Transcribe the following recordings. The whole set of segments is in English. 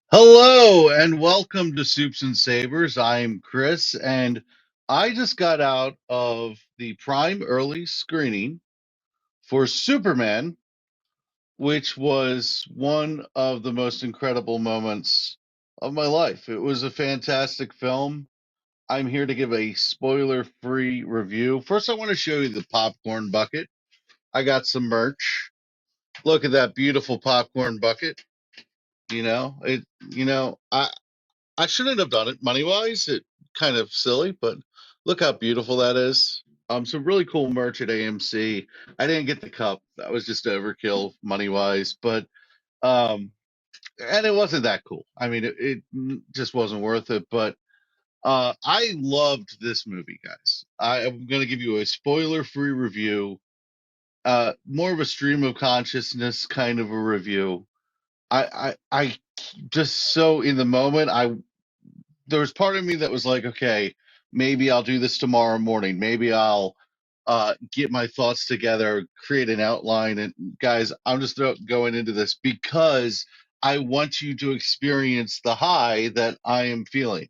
Hello and welcome to Soups and Sabers. I'm Chris, and I just got out of the Prime early screening for Superman, which was one of the most incredible moments of my life. It was a fantastic film. I'm here to give a spoiler free review. First, I want to show you the popcorn bucket. I got some merch. Look at that beautiful popcorn bucket. You know, it, you know, I shouldn't have done it money wise. It kind of silly, but look how beautiful that is. Some really cool merch at AMC. I didn't get the cup. That was just overkill money wise, but um, and it wasn't that cool. I mean, it just wasn't worth it. But I loved this movie, guys. I am going to give you a spoiler-free review, more of a stream of consciousness kind of a review. I just so in the moment. There was part of me that was like, okay, maybe I'll do this tomorrow morning. Maybe I'll get my thoughts together, create an outline. And guys, I'm just going into this because I want you to experience the high that I am feeling.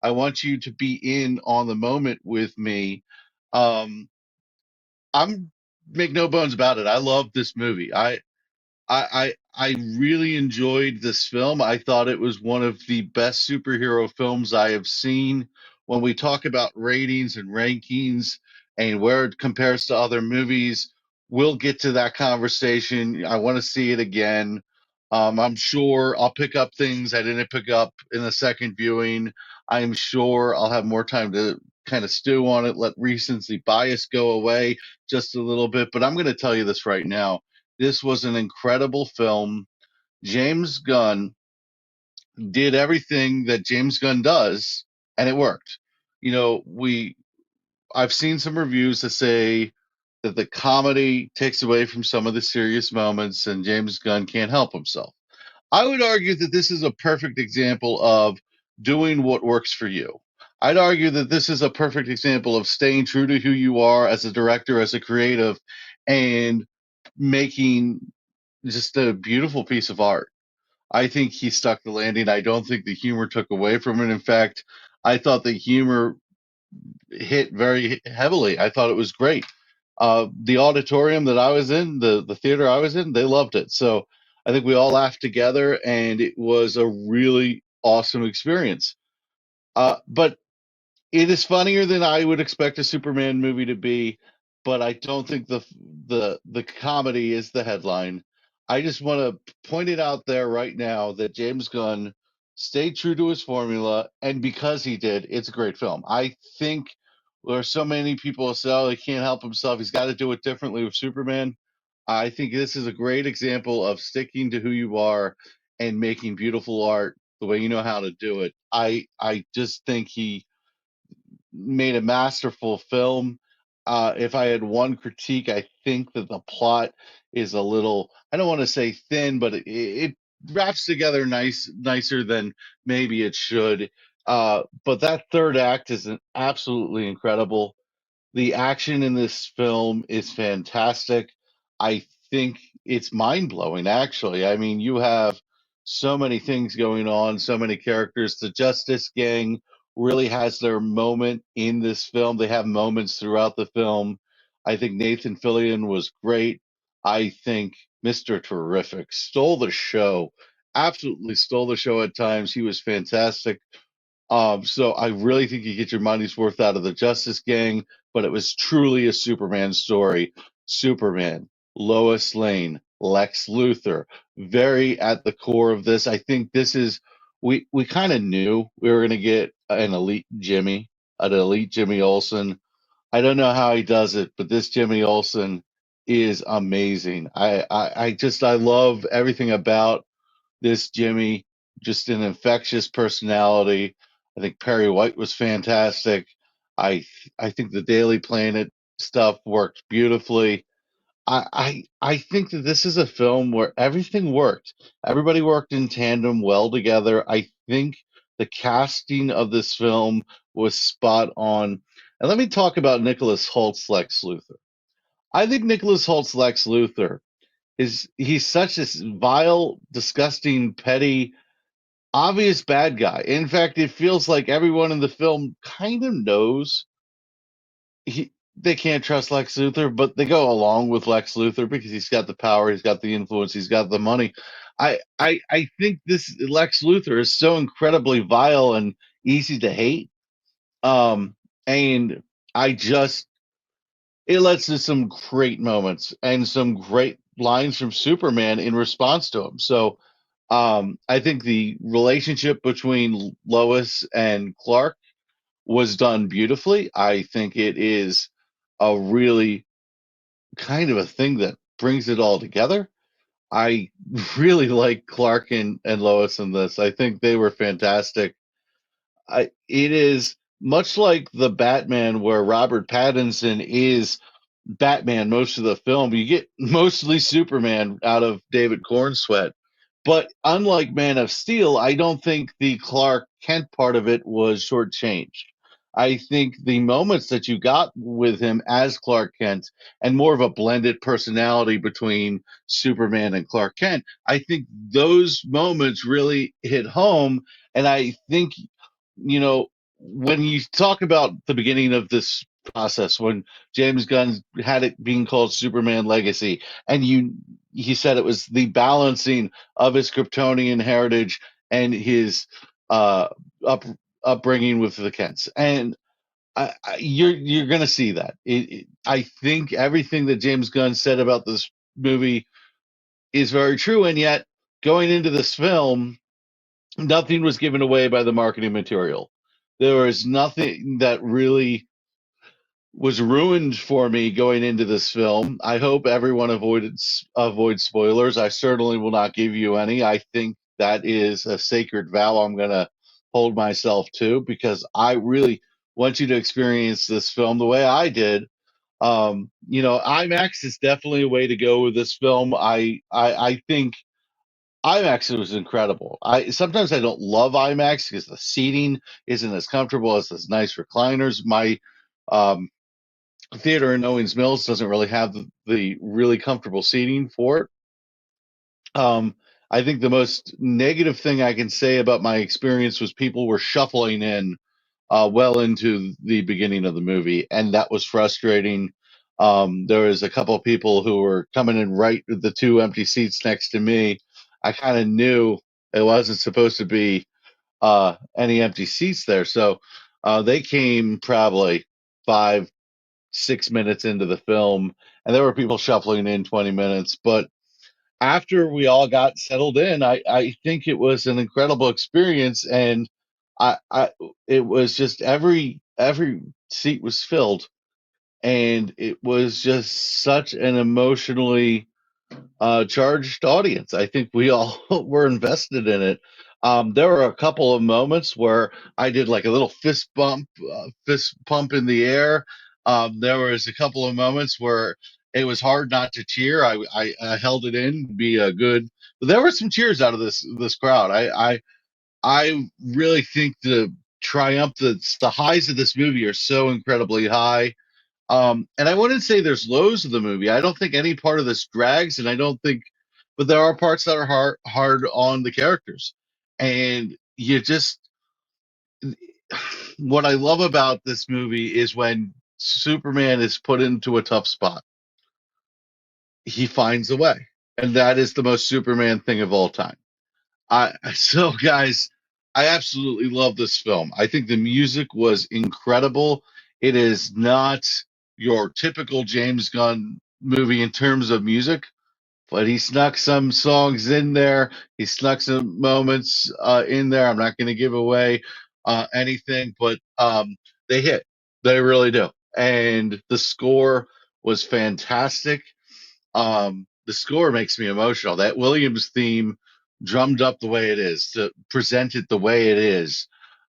I want you to be in on the moment with me. Um, I'm make no bones about it. I love this movie. I really enjoyed this film. I thought it was one of the best superhero films I have seen. When we talk about ratings and rankings and where it compares to other movies, we'll get to that conversation. I want to see it again. I'm sure I'll pick up things I didn't pick up in the second viewing. I'm sure I'll have more time to kind of stew on it, let recency bias go away just a little bit. But I'm going to tell you this right now, this was an incredible film. James Gunn did everything that James Gunn does, and it worked. You know, we I've seen some reviews that say that the comedy takes away from some of the serious moments, and James Gunn can't help himself. I would argue that this is a perfect example of doing what works for you. I'd argue that this is a perfect example of staying true to who you are as a director, as a creative, and making just a beautiful piece of art. I think he stuck the landing. I don't think the humor took away from it. In fact, I thought the humor hit very heavily. I thought it was great. The auditorium that I was in, the theater I was in, they loved it. So I think we all laughed together, and it was a really awesome experience. But it is funnier than I would expect a Superman movie to be, but I don't think the comedy is the headline. I just want to point it out there right now that James Gunn stayed true to his formula, and because he did, it's a great film. I think there are so many people who say, "Oh, he can't help himself. He's got to do it differently with Superman." I think this is a great example of sticking to who you are and making beautiful art the way you know how to do it. I just think he made a masterful film. If I had one critique, I think that the plot is a little, I don't want to say thin, but it wraps together nicer than maybe it should. But that third act is absolutely incredible. The action in this film is fantastic. I think it's mind blowing, actually. I mean, you have so many things going on, so many characters. The Justice Gang really has their moment in this film. They have moments throughout the film. I think Nathan Fillion was great. I think Mr. Terrific stole the show, absolutely stole the show at times. He was fantastic. So I really think you get your money's worth out of the Justice Gang, but it was truly a Superman story. Superman, Lois Lane, Lex Luthor, very at the core of this. I think this is we kind of knew we were going to get an elite Jimmy Olsen. I don't know how he does it, but this Jimmy Olsen is amazing. I love everything about this Jimmy, just an infectious personality. I think Perry White was fantastic. I think the Daily Planet stuff worked beautifully. I think that this is a film where everything worked. Everybody worked in tandem well together. I think the casting of this film was spot on. And let me talk about Nicholas Holt's Lex Luthor. I think Nicholas Holt's Lex Luthor is he's such this vile, disgusting, petty obvious bad guy. In fact, it feels like everyone in the film kind of knows they can't trust Lex Luthor, but they go along with Lex Luthor because he's got the power, he's got the influence, he's got the money. I think this Lex Luthor is so incredibly vile and easy to hate. And I just it led to some great moments and some great lines from Superman in response to him. So I think the relationship between Lois and Clark was done beautifully. I think it is a really kind of a thing that brings it all together. I really like Clark and Lois in this. I think they were fantastic. It is much like the Batman where Robert Pattinson is Batman most of the film. You get mostly Superman out of David Cornsweet. But unlike Man of Steel, I don't think the Clark Kent part of it was shortchanged. I think the moments that you got with him as Clark Kent and more of a blended personality between Superman and Clark Kent, I think those moments really hit home. And I think, when you talk about the beginning of this process, when James Gunn had it being called Superman Legacy, and he said it was the balancing of his Kryptonian heritage and his uh, up, upbringing with the Kents, and you're going to see that. I think everything that James Gunn said about this movie is very true, and yet going into this film, nothing was given away by the marketing material. There was nothing that really was ruined for me going into this film. I hope everyone avoids spoilers. I certainly will not give you any. I think that is a sacred vow I'm going to hold myself to because I really want you to experience this film the way I did. IMAX is definitely a way to go with this film. I think IMAX was incredible. I sometimes I don't love IMAX because the seating isn't as comfortable as those nice recliners. My um, theater in Owings Mills doesn't really have the really comfortable seating for it. I think the most negative thing I can say about my experience was people were shuffling in well into the beginning of the movie, and that was frustrating. There was a couple of people who were coming in right with the two empty seats next to me. I kind of knew it wasn't supposed to be any empty seats there, so they came probably 5, 6 minutes into the film, and there were people shuffling in 20 minutes. But after we all got settled in, I think it was an incredible experience, and I it was just every seat was filled, and it was just such an emotionally charged audience. I think we all were invested in it. There were a couple of moments where I did like a little fist pump in the air. There was a couple of moments where it was hard not to cheer. I held it in, be a good. But there were some cheers out of this crowd. I really think the highs of this movie are so incredibly high. And I wouldn't say there's lows of the movie. I don't think any part of this drags, and I don't think, but there are parts that are hard on the characters. And you just, what I love about this movie is when Superman is put into a tough spot, he finds a way, and that is the most Superman thing of all time. So guys, I absolutely love this film. I think the music was incredible. It is not your typical James Gunn movie in terms of music, but he snuck some songs in there. He snuck some moments in there. I'm not going to give away anything, but they hit. They really do. And the score was fantastic. The score makes me emotional. That Williams theme, drummed up the way it is, to present it the way it is.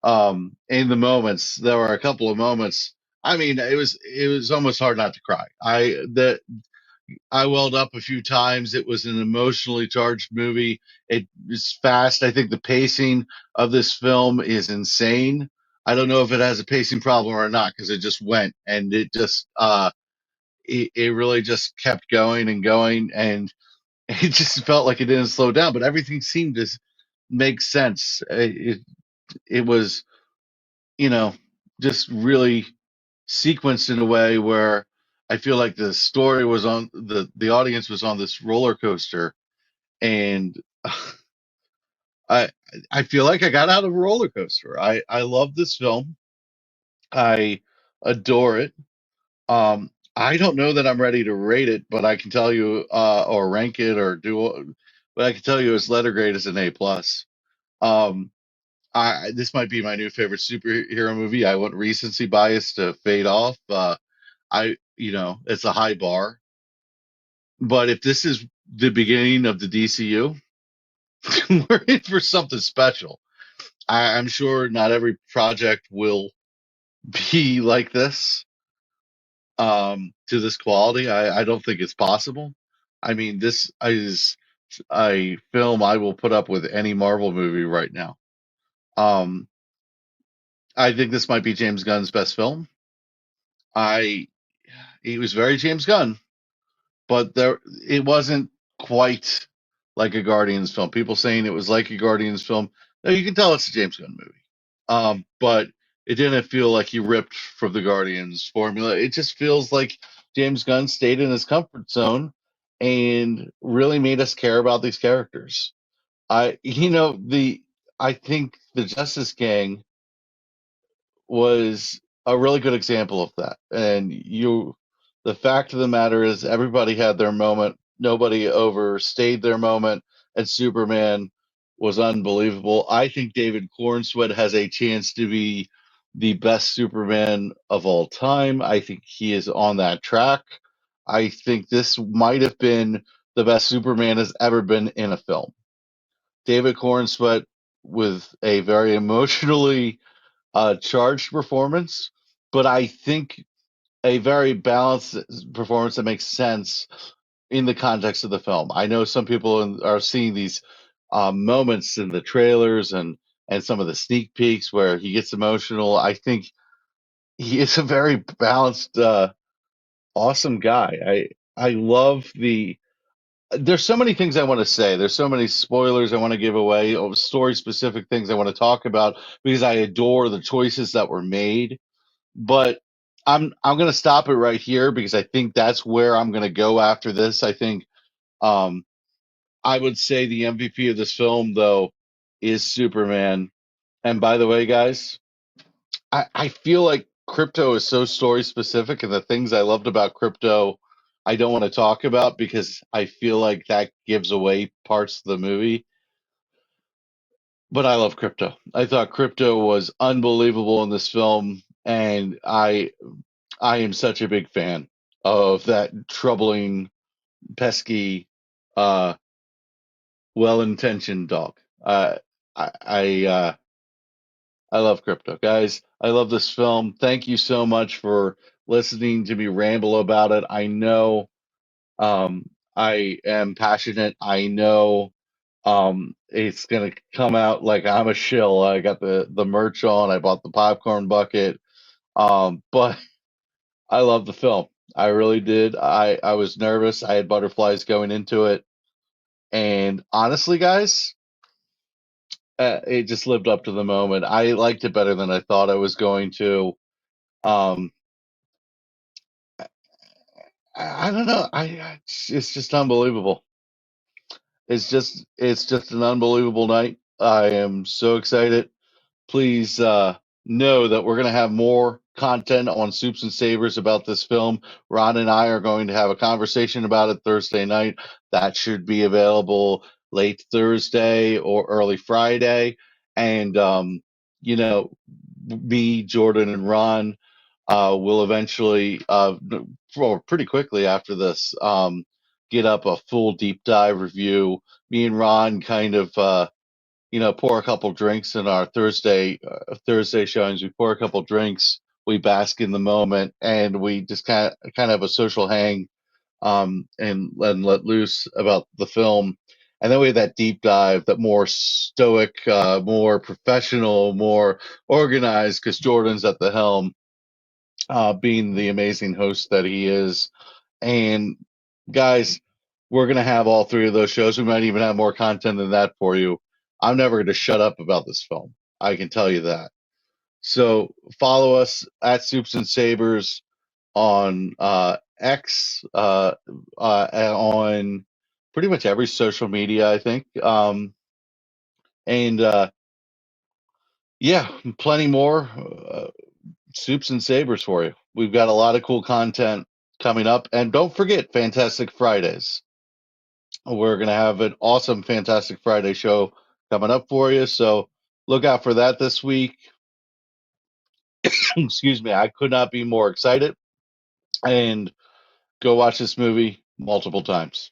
In the moments, there were a couple of moments. I mean, it was almost hard not to cry. I welled up a few times. It was an emotionally charged movie. It is fast. I think the pacing of this film is insane. I don't know if it has a pacing problem or not because it just went and it really just kept going and going, and it just felt like it didn't slow down, but everything seemed makes sense. It was, you know, just really sequenced in a way where I feel like the story was on the audience was on this roller coaster, and I I feel like I got out of a roller coaster. I love this film. I adore it. I don't know that I'm ready to rate it, but I can tell you, or rank it, or but I can tell you its letter grade is an A plus. Um, this might be my new favorite superhero movie. I want recency bias to fade off. It's a high bar, but if this is the beginning of the DCU, we're in for something special. I'm sure not every project will be like this, to this quality. I don't think it's possible. I mean, this is a film I will put up with any Marvel movie right now. Um, I think this might be James Gunn's best film. I He was very James Gunn, but it wasn't quite like a Guardians film. People saying it was like a Guardians film. No, you can tell it's a James Gunn movie. But it didn't feel like he ripped from the Guardians formula. It just feels like James Gunn stayed in his comfort zone and really made us care about these characters. I, you know, the I think the Justice Gang was a really good example of that. The fact of the matter is, everybody had their moment. Nobody overstayed their moment, and Superman was unbelievable. I think David Cornsweet has a chance to be the best Superman of all time. I think he is on that track. I think this might have been the best Superman has ever been in a film. David Cornsweet with a very emotionally charged performance, but I think a very balanced performance that makes sense in the context of the film. I know some people are seeing these moments in the trailers and some of the sneak peeks where he gets emotional. I think he is a very balanced, awesome guy. I love the. There's so many things I want to say. There's so many spoilers I want to give away, or story specific things I want to talk about because I adore the choices that were made, but I'm gonna stop it right here because I think that's where I'm gonna go after this. I think um, I would say the MVP of this film though is Superman. And by the way, guys, I feel like Crypto is so story specific, and the things I loved about Crypto I don't want to talk about because I feel like that gives away parts of the movie. But I love Crypto. I thought Crypto was unbelievable in this film, and I am such a big fan of that troubling, pesky, uh, well-intentioned dog. I I, uh, I love Crypto, guys. I love this film. Thank you so much for listening to me ramble about it. I know I am passionate. I know it's gonna come out like I'm a shill. I got the merch on. I bought the popcorn bucket. But I love the film. I really did. I was nervous. I had butterflies going into it, and honestly, guys, it just lived up to the moment. I liked it better than I thought I was going to. Um, I don't know. It's just unbelievable. It's just an unbelievable night. I am so excited. Please know that we're going to have more content on Soups and Savers about this film. Ron and I are going to have a conversation about it Thursday night. That should be available late Thursday or early Friday. And, me, Jordan, and Ron will eventually, well, pretty quickly after this, get up a full deep dive review. Me and Ron kind of. Pour a couple drinks in our Thursday showings. We pour a couple drinks, we bask in the moment, and we just kind of have a social hang, and let loose about the film. And then we have that deep dive, that more stoic, more professional, more organized, because Jordan's at the helm, being the amazing host that he is. And guys, we're gonna have all three of those shows. We might even have more content than that for you. I'm never going to shut up about this film. I can tell you that. So follow us at Soups and Sabers on X, on pretty much every social media, I think. And yeah, plenty more Soups and Sabers for you. We've got a lot of cool content coming up. And don't forget Fantastic Fridays. We're going to have an awesome Fantastic Friday show coming up for you. So look out for that this week. Excuse me. I could not be more excited. And go watch this movie multiple times.